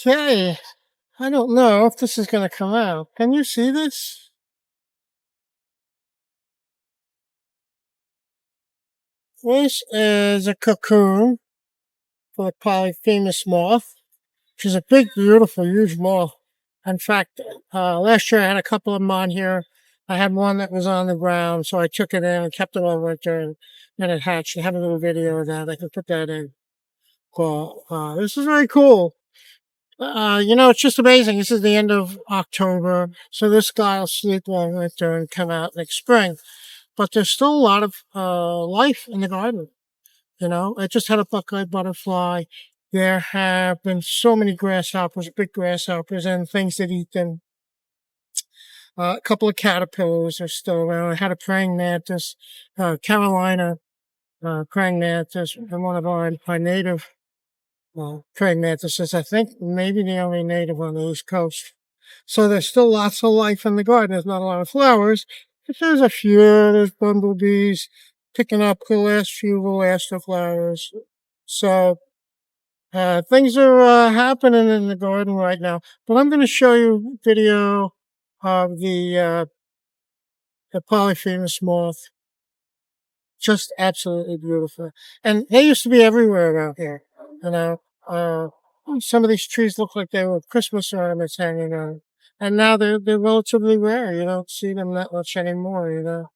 Okay, I don't know if this is going to come out. Can you see this? This is a cocoon for the Polyphemus moth, which is a big, beautiful, huge moth. In fact, last year I had a couple of them on here. I had one that was on the ground, so I took it in and kept it all winter, and then it hatched. I have a little video of that. I can put that in. Cool. This is very cool. It's just amazing. This is the end of October, so this guy will sleep all winter and come out next spring. But there's still a lot of life in the garden. I just had a buckeye butterfly. There have been so many grasshoppers, big grasshoppers, and things that eat them. A couple of caterpillars are still around. I had a praying mantis, Carolina praying mantis, and one of our native praying mantises. I think maybe the only native on the East Coast. So there's still lots of life in the garden. There's not a lot of flowers, but there's a few. There's bumblebees picking up the last few of the astro flowers. So things are happening in the garden right now. But I'm going to show you a video of the Polyphemus moth. Just absolutely beautiful. And they used to be everywhere around here. Some of these trees look like they were Christmas ornaments hanging on. And now they're relatively rare. You don't see them that much anymore.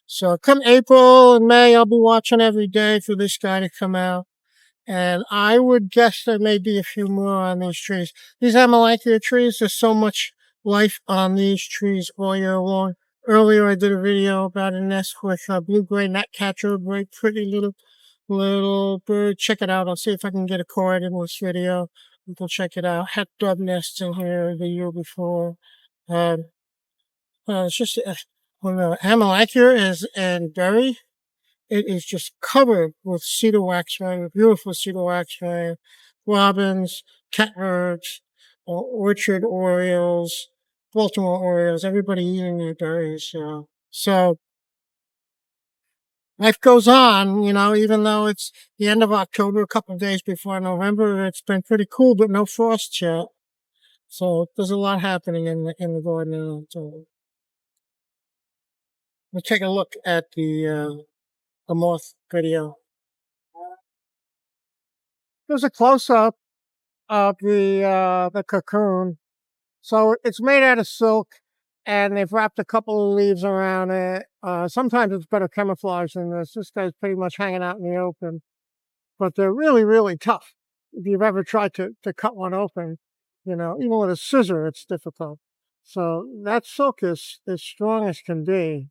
So come April and May, I'll be watching every day for this guy to come out. And I would guess there may be a few more on these trees. These Amelanchier trees, there's so much life on these trees all year long. Earlier, I did a video about a nest with a blue-gray gnatcatcher, a very pretty little bird. Check it out. I'll see if I can get a card in this video. You can check it out. Had dove nests in here the year before. It's just Amelanchier is and berry. It is just covered with cedar waxwing, beautiful cedar waxwing, robins, catbirds, orchard orioles, Baltimore orioles, everybody eating their berries. So life goes on, even though it's the end of October, a couple of days before November. It's been pretty cool, but no frost yet. So there's a lot happening in the garden in October. We'll take a look at the moth video. There's a close-up of the cocoon. So it's made out of silk, and they've wrapped a couple of leaves around it. Sometimes it's better camouflage than this. This guy's pretty much hanging out in the open. But they're really, really tough. If you've ever tried to cut one open, even with a scissor, it's difficult. So that silk is as strong as can be.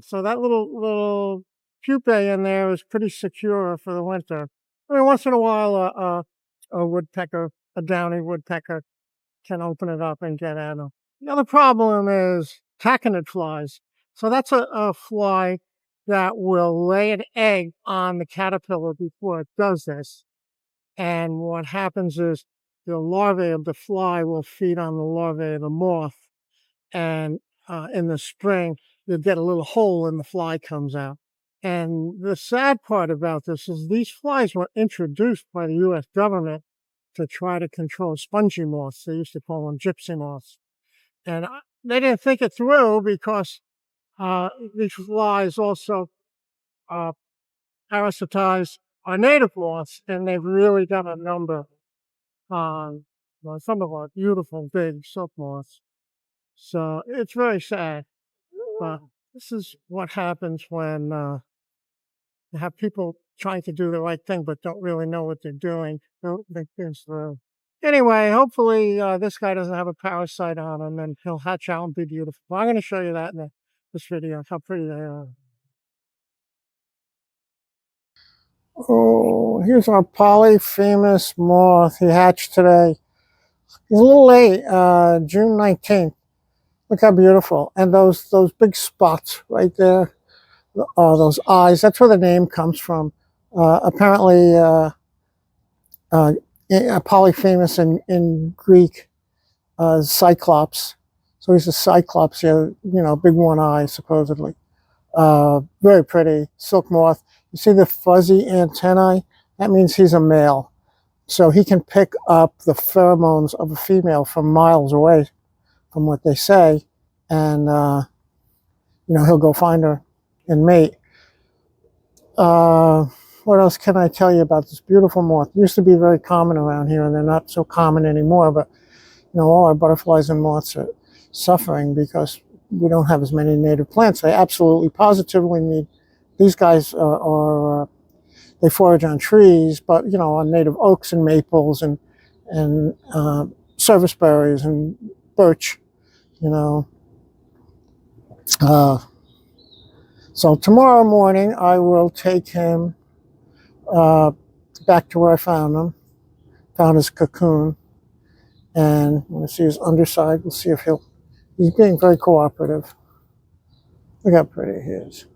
So that little pupae in there is pretty secure for the winter. I mean, once in a while, a woodpecker, a downy woodpecker, can open it up and get at them. The other problem is taconid flies. So that's a fly that will lay an egg on the caterpillar before it does this. And what happens is the larvae of the fly will feed on the larvae of the moth. And in the spring, you'll get a little hole and the fly comes out. And the sad part about this is these flies were introduced by the U.S. government to try to control spongy moths. They used to call them gypsy moths. And they didn't think it through because these flies also parasitize our native moths, and they've really done a number on some of our beautiful big silk moths. So it's very sad. But this is what happens when you have people trying to do the right thing but don't really know what they're doing. Don't think things through. Anyway, hopefully this guy doesn't have a parasite on him and he'll hatch out and be beautiful. But I'm going to show you that in this video, how pretty they are. Oh, here's our Polyphemus moth. He hatched today. He's a little late, June 19th. Look how beautiful. And those big spots right there, those eyes, that's where the name comes from. Apparently, Polyphemus in Greek, Cyclops. So he's a Cyclops, big one eye, supposedly. Very pretty, silk moth. You see the fuzzy antennae? That means he's a male. So he can pick up the pheromones of a female from miles away from what they say, and he'll go find her and mate. What else can I tell you about this beautiful moth? It used to be very common around here, and they're not so common anymore, but all our butterflies and moths are suffering because we don't have as many native plants. They absolutely positively need. These guys they forage on trees, but on native oaks and maples and service berries and birch. So tomorrow morning I will take him back to where I found him. Found his cocoon, and when I see his underside, we'll see if he's being very cooperative. Look how pretty he is.